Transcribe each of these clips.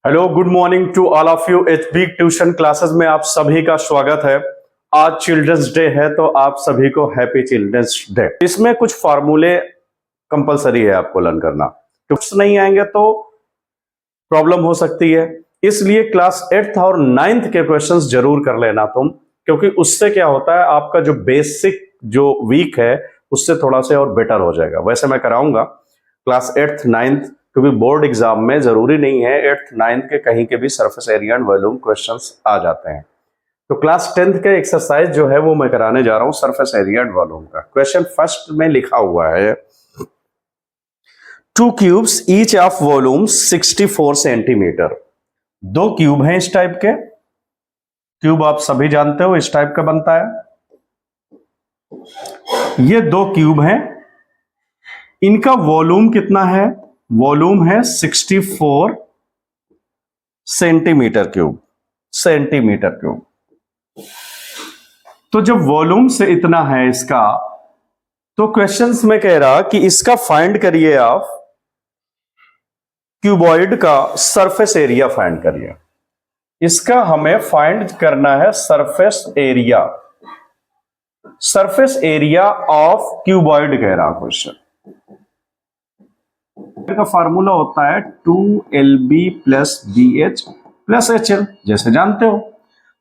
Hello, good morning to all of you. HB tuition classes में आप सभी का स्वागत है। आज चिल्ड्रंस डे है तो आप सभी को हैप्पी चिल्ड्रंस डे। इसमें कुछ फार्मूले कंपलसरी है आपको लर्न करना, कुछ नहीं आएंगे तो प्रॉब्लम हो सकती है। इसलिए क्लास 8th और 9th के क्वेश्चंस जरूर कर लेना तुम, क्योंकि उससे क्या होता है आपका जो बेसिक जो वीक है उससे थोड़ा सा और बेटर हो जाएगा। वैसे मैं कराऊंगा क्लास 8th 9th, क्योंकि बोर्ड एग्जाम में जरूरी नहीं है 8th 9th के कहीं के भी surface area and volume questions आ जाते हैं। तो क्लास 10th के एक्सरसाइज जो है वो मैं कराने जा रहा हूं सरफेस एरिया एंड वॉल्यूम का। क्वेश्चन फर्स्ट में लिखा हुआ है 2 cubes each of volume 64 centimetre. 2 cube हैं इस टाइप के। क्यूब आप सभी जानते हो इस टाइप का बनता है। ये 2 क्यूब हैं, इनका वॉल्यूम कितना है? वॉल्यूम है 64 सेंटीमीटर क्यूब। तो जब वॉल्यूम से इतना है इसका, तो क्वेश्चंस में कह रहा कि इसका फाइंड करिए आप क्यूबॉइड का सरफेस एरिया फाइंड करिए। इसका हमें फाइंड करना है surface area. Surface area of cuboid कह रहा क्वेश्चन का फार्मूला होता है 2LB plus BH plus HL, जैसे जानते हो।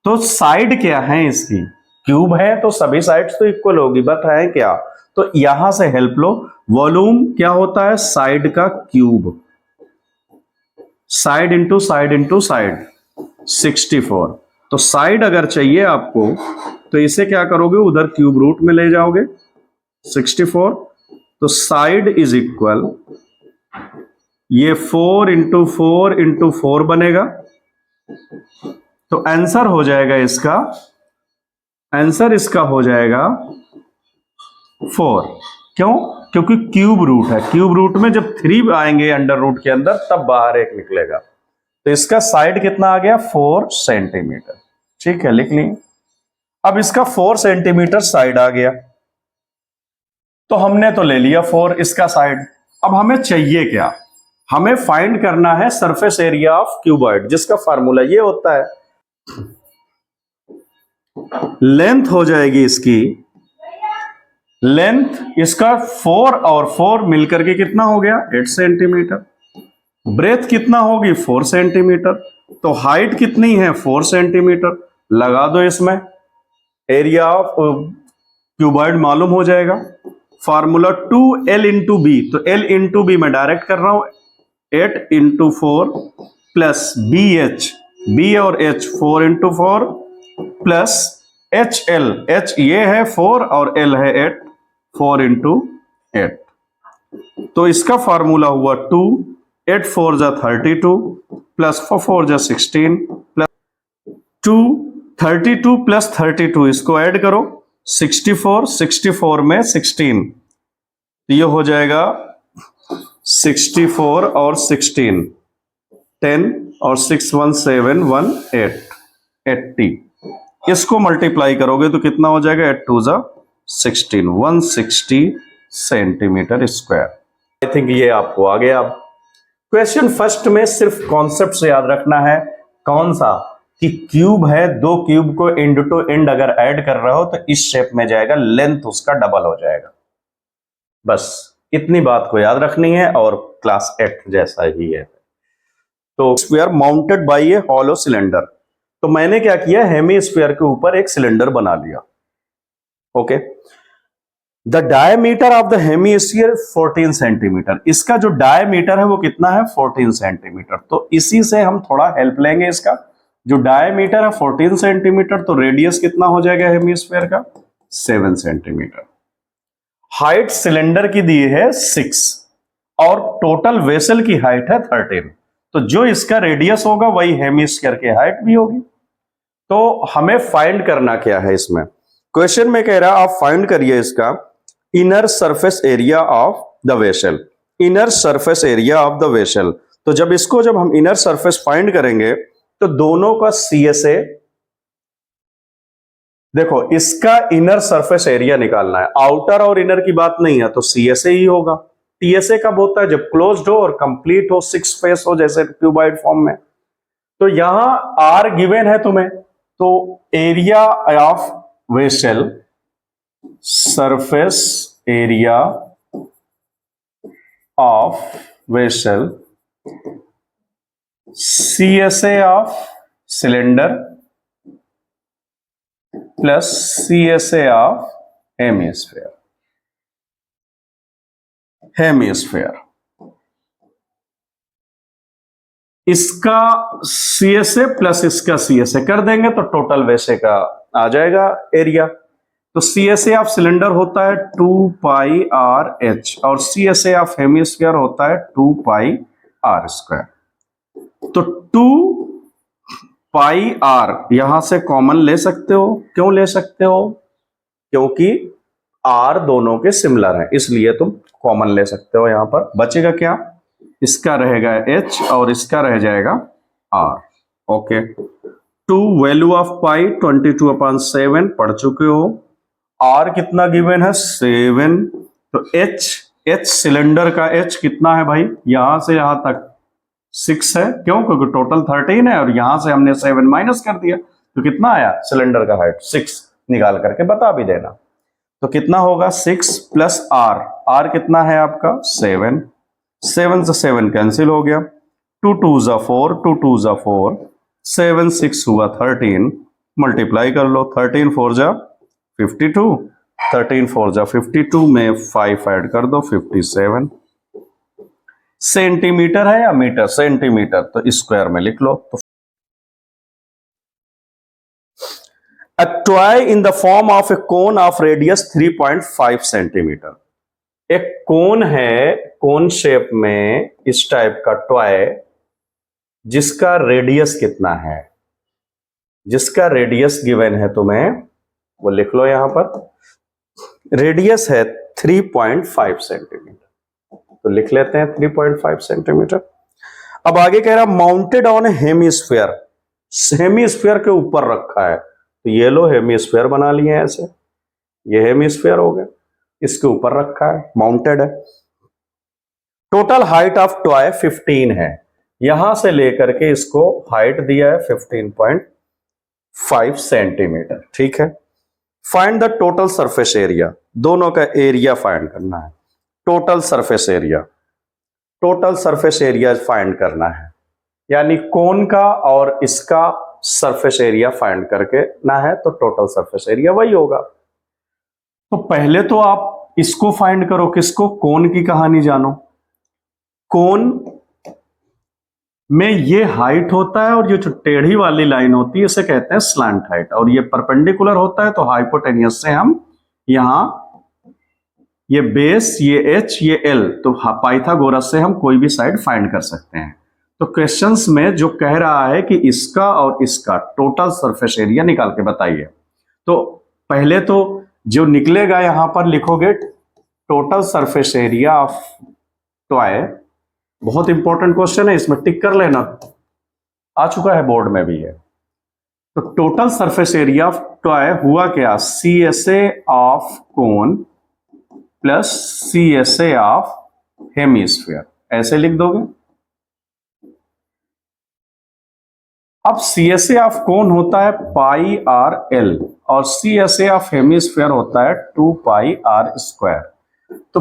तो साइड क्या है इसकी? क्यूब है तो सभी साइड्स तो इक्वल होगी, बट है क्या? तो यहां से हेल्प लो। वॉल्यूम क्या होता है? साइड का cube. Side into side into side 64। तो साइड अगर चाहिए आपको तो इसे क्या करोगे? उधर क्यूब रूट में ले जाओगे 64। तो साइड इज इक्वल, ये 4 इंटू 4 इंटू 4 बनेगा। तो आंसर हो जाएगा इसका, आंसर इसका हो जाएगा 4। क्यों? क्योंकि क्यूब रूट है। क्यूब रूट में जब 3 आएंगे अंडर रूट के अंदर तब बाहर 1 निकलेगा। तो इसका साइड कितना आ गया? 4 सेंटीमीटर। ठीक है, लिख ली। अब इसका 4 सेंटीमीटर साइड आ गया, तो हमने तो ले लिया 4 इसका साइड। अब हमें चाहिए क्या? हमें फाइंड करना है सरफेस एरिया ऑफ क्यूबॉइड, जिसका फार्मूला ये होता है, लेंथ हो जाएगी इसकी, लेंथ इसका 4 और 4 मिलकर के कितना हो गया? 8 सेंटीमीटर। ब्रेथ कितना होगी? 4 सेंटीमीटर। तो हाइट कितनी है? 4 सेंटीमीटर। लगा दो इसमें, एरिया ऑफ क्यूबॉइड मालूम हो जाएगा। फार्मूला 2L इंटू बी, तो L इंटू बी मैं डायरेक्ट कर रहा हूं, 8 इंटू 4 प्लस BH, B और H 4 into 4 plus HL, H ये है 4 और L है 8, 4 इंटू 8। तो इसका फार्मूला हुआ 2, 8 4 जा 32 प्लस 4 4 जा 16 प्लस 2, 32 प्लस 32 इसको ऐड करो 64, 64 में 16, ये हो जाएगा 64 और 16, 10 और 6 1 7 1 8, 80। इसको मल्टीप्लाई करोगे तो कितना हो जाएगा? 8 2 जा 16, 160 सेंटीमीटर स्क्वायर। आई थिंक ये आपको आ गया। अब क्वेश्चन फर्स्ट में सिर्फ कॉन्सेप्ट से याद रखना है। कौन सा? कि क्यूब है, 2 क्यूब को एंड टू एंड अगर ऐड कर रहे हो तो इस शेप में जाएगा, लेंथ उसका डबल हो जाएगा। बस इतनी बात को याद रखनी है और क्लास 8 जैसा ही है। तो स्क्वायर माउंटेड बाय ए हॉलो सिलेंडर। तो मैंने क्या किया? हेमी स्क्वायर के ऊपर एक सिलेंडर बना लिया। Okay, the diameter of the hemisphere 14 centimetre. इसका जो डायमीटर है वो कितना है? 14 सेंटीमीटर। तो इसी से हम थोड़ा हेल्प लेंगे। इसका जो डायमीटर है 14 सेंटीमीटर, तो रेडियस कितना हो जाएगा हेमी स्फीयर का? 7 सेंटीमीटर। हाइट सिलेंडर की दी है 6 और टोटल वेसल की हाइट है 13। तो जो इसका रेडियस होगा वही हेमिस्फीयर की हाइट भी होगी। तो हमें फाइंड करना क्या है इसमें? क्वेश्चन में कह रहा आप फाइंड करिए इसका inner surface area of the vessel. Inner surface area of the vessel. तो जब हम इनर सरफेस फाइंड करेंगे तो दोनों का CSA, देखो इसका इनर सरफेस एरिया निकालना है, आउटर और इनर की बात नहीं है, तो CSA ही होगा। TSA कब होता है? जब क्लोज्ड हो और कंप्लीट हो, 6 फेस हो, जैसे क्यूबॉइड फॉर्म में। तो यहां आर गिवन है तुम्हें, तो area of vessel, surface area of vessel, CSA of cylinder plus CSA of hemisphere, इसका CSA प्लस इसका CSA कर देंगे तो टोटल वैसे का आ जाएगा एरिया। तो CSA ऑफ सिलेंडर होता है 2 पाई आर एच और CSA ऑफ हेमिस्फीयर होता है 2 पाई आर स्क्वायर। तो 2 पाई आर यहां से कॉमन ले सकते हो। क्यों ले सकते हो? क्योंकि आर दोनों के सिमिलर हैं, इसलिए तुम कॉमन ले सकते हो। यहां पर बचेगा क्या? इसका रहेगा h और इसका रह जाएगा r। ओके, 2 वैल्यू ऑफ पाई 22/7 पढ़ चुके हो। r कितना गिवन है? 7। तो h सिलेंडर का h कितना है भाई? यहां से यहां तक 6 है। क्यों? क्योंकि टोटल 13 है और यहां से हमने 7 माइनस कर दिया, तो कितना आया सिलेंडर का हाइट? 6। निकाल करके बता भी देना। तो कितना होगा? 6 प्लस r कितना है आपका? 7। 7 से 7 कैंसिल हो गया। 2 2 जा 4, 2 2 जा 4, 7 6 हुआ 13। मल्टीप्लाई कर लो, 13 4 जा 52, 13 4 जा 52 में 5 ऐड कर दो 57। सेंटीमीटर है या मीटर? सेंटीमीटर, तो स्क्वायर में लिख लो। तो a toy in the form of a cone of radius 3.5 centimetre. एक कोन है, कोन शेप में इस टाइप का टॉय जिसका रेडियस कितना है, जिसका रेडियस गिवन है तुम्हें, वो लिख लो यहां पर। रेडियस है 3.5 सेंटीमीटर, तो लिख लेते हैं 3.5 सेंटीमीटर। अब आगे कह रहा माउंटेड ऑन हेमिस्फीयर, हेमिस्फीयर के ऊपर रखा है। तो ये लो हेमिस्फीयर बना लिए ऐसे, ये हेमिस्फीयर हो गया, इसके ऊपर रखा है, माउंटेड है। टोटल हाइट ऑफ टॉय 15 है। यहां से लेकर के इसको हाइट दिया है 15.5 सेंटीमीटर। ठीक है, find the total surface area, दोनों का एरिया फाइंड करना है। Total surface area, total surface area find करना है, यानी कोन का और इसका सरफेस एरिया फाइंड करके ना है, तो टोटल सरफेस एरिया वही होगा। तो पहले तो आप इसको फाइंड करो, किसको? कोन की कहानी जानो। कोन में ये हाइट होता है और ये जो टेढ़ी वाली लाइन होती है इसे कहते हैं स्लैंट हाइट, और ये परपेंडिकुलर होता है तो हाइपोटेनियस से हम यहां ये बेस, ये h, ये l, तो पाइथागोरस से हम कोई भी साइड फाइंड कर सकते हैं। तो क्वेश्चंस में जो कह रहा है कि इसका और इसका टोटल सरफेस एरिया निकाल के बताइए, तो पहले तो जो निकलेगा यहां पर लिखोगे total surface area of toy. बहुत इंपॉर्टेंट क्वेश्चन है, इसमें टिक कर लेना, आ चुका है बोर्ड में भी है। तो total surface area of toy हुआ क्या? CSA of cone plus CSA of hemisphere, ऐसे लिख दोगे। अब CSA ऑफ कोन होता है पाई आर एल और CSA ऑफ हेमिस्फीयर होता है 2 पाई आर स्क्वायर। तो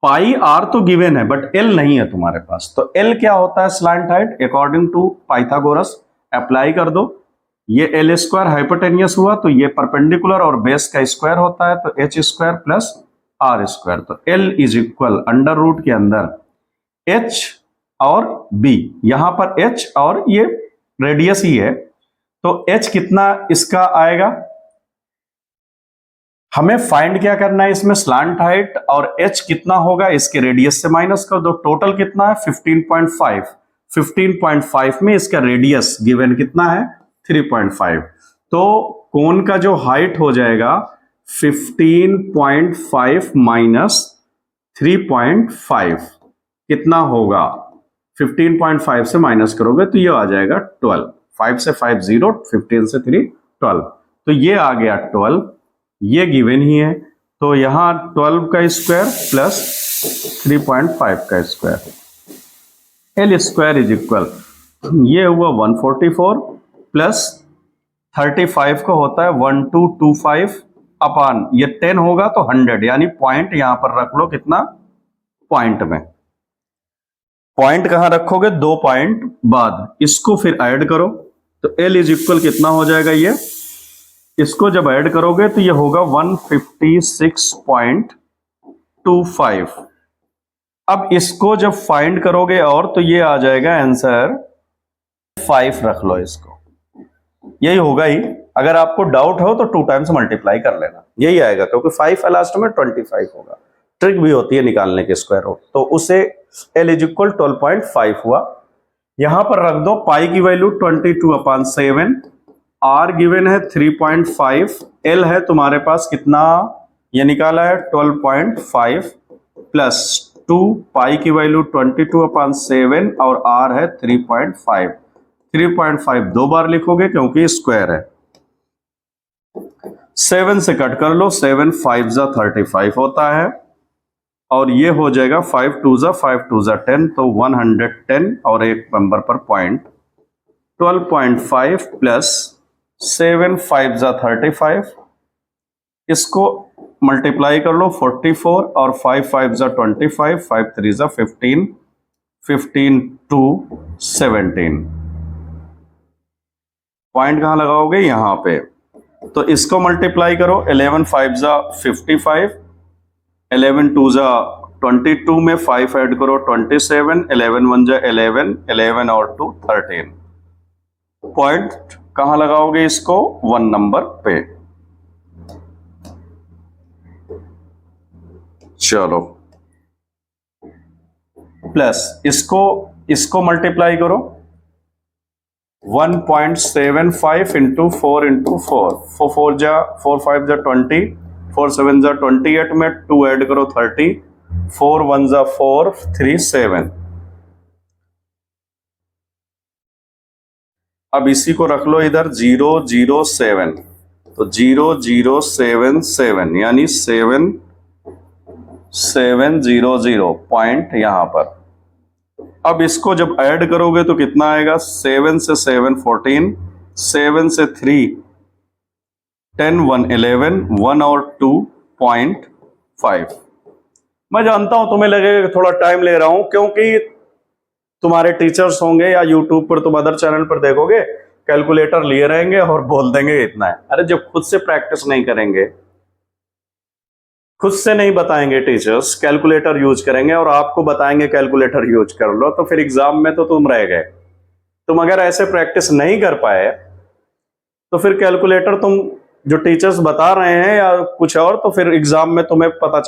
पाई आर तो गिवन है बट एल नहीं है तुम्हारे पास, तो एल क्या होता है? Slant height according to Pythagoras. Apply कर दो, ये एल स्क्वायर हाइपोटेनियस हुआ तो ये परपेंडिकुलर और बेस का स्क्वायर होता है, तो H square plus R square. तो L is equal under root के अंदर एच और बी, यहां पर h और ये रेडियस ही है, तो h कितना इसका आएगा? हमें फाइंड क्या करना है इसमें? स्लैंट हाइट, और h कितना होगा इसके रेडियस से माइनस कर दो। टोटल कितना है? 15.5। 15.5 में इसका रेडियस गिवन कितना है? 3.5। तो कोन का जो हाइट हो जाएगा 15.5 माइनस 3.5 कितना होगा? 15.5 से माइनस करोगे तो ये आ जाएगा 12। 5 से 5 0, 15 से 3 12, तो ये आ गया 12, ये गिवन ही है। तो यहां 12 का स्क्वायर प्लस 3.5 का square, L square is equal ये हुआ 144 प्लस 35 को होता है 1225 अपान ये 10 होगा तो 100, यानी पॉइंट यहां पर रख लो। कितना पॉइंट में, पॉइंट कहां रखोगे? 2 पॉइंट बाद। इसको फिर ऐड करो तो L इज इक्वल कितना हो जाएगा? ये इसको जब ऐड करोगे तो ये होगा 156.25। अब इसको जब फाइंड करोगे और तो ये आ जाएगा आंसर 5 रख लो इसको, यही होगा ही। अगर आपको डाउट हो तो 2 टाइम्स मल्टीप्लाई कर लेना, यही आएगा, क्योंकि 5 है लास्ट में, 25 होगा। ट्रिक भी होती है निकालने के स्क्वायर रूट, तो उसे L इज इक्वल 12.5 हुआ। यहां पर रख दो पाई की वैल्यू 22/7, R गिवन है 3.5, L है तुम्हारे पास कितना, ये निकाला है 12.5 प्लस 2 पाई की वैल्यू 22/7 और R है 3.5। 3.5 2 बार लिखोगे क्योंकि स्क्वायर है। 7 से कट कर लो, 7 5 जा 35 होता है और ये हो जाएगा 5 2 जा 10, तो 110 और एक नंबर पर पॉइंट। 12.5 प्लस 7 5 जा 35, इसको मल्टीप्लाई कर लो 44 और 5 5 जा 25, 5 3 जा 15, 15 2 17। पॉइंट कहां लगाओगे? यहां पे। तो इसको मल्टीप्लाई करो, 11 5 जा 55, 11 2 जा 22 में 5 ऐड करो 27, 11 1 जा 11, 11 और 2 13। पॉइंट कहां लगाओगे इसको? 1 नंबर पे। चलो प्लस इसको मल्टीप्लाई करो 1.75 इंटू 4 इंटू 4, 4 जा 4 5 जा 20, 4 7 जा 28 में 2 ऐड करो 30, 4 1 जा 4 3 7। अब इसी को रख लो इधर 007, तो 0077 यानी 7700 पॉइंट यहां पर। अब इसको जब ऐड करोगे तो कितना आएगा? 7 से 7 14, 7 से 3 10, 1 11, 1 और 2.5। मैं जानता हूं तुम्हें लगेगा कि थोड़ा टाइम ले रहा हूं, क्योंकि तुम्हारे टीचर्स होंगे या यूट्यूब पर तुम अदर चैनल पर देखोगे कैलकुलेटर लिए रहेंगे और बोल देंगे इतना है। अरे जब खुद से प्रैक्टिस नहीं करेंगे, खुद से नहीं बताएंगे टीचर्स, कैलकुलेटर यूज करेंगे और आपको बताएंगे कैलकुलेटर यूज कर लो, तो फिर एग्जाम में तो तुम रह गए। तुम अगर ऐसे प्रैक्टिस नहीं कर पाए तो फिर कैलकुलेटर तुम जो टीचर्स बता रहे हैं या कुछ और, तो फिर एग्जाम में तुम्हें पता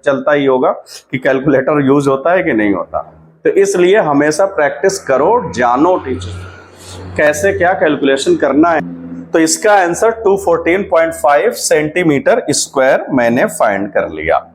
चलता ही होगा कि कैलकुलेटर यूज होता है कि नहीं होता। तो इसलिए हमेशा प्रैक्टिस करो, जानो टीचर कैसे क्या कैलकुलेशन करना है। तो इसका आंसर 214.5 सेंटीमीटर स्क्वायर मैंने फाइंड कर लिया।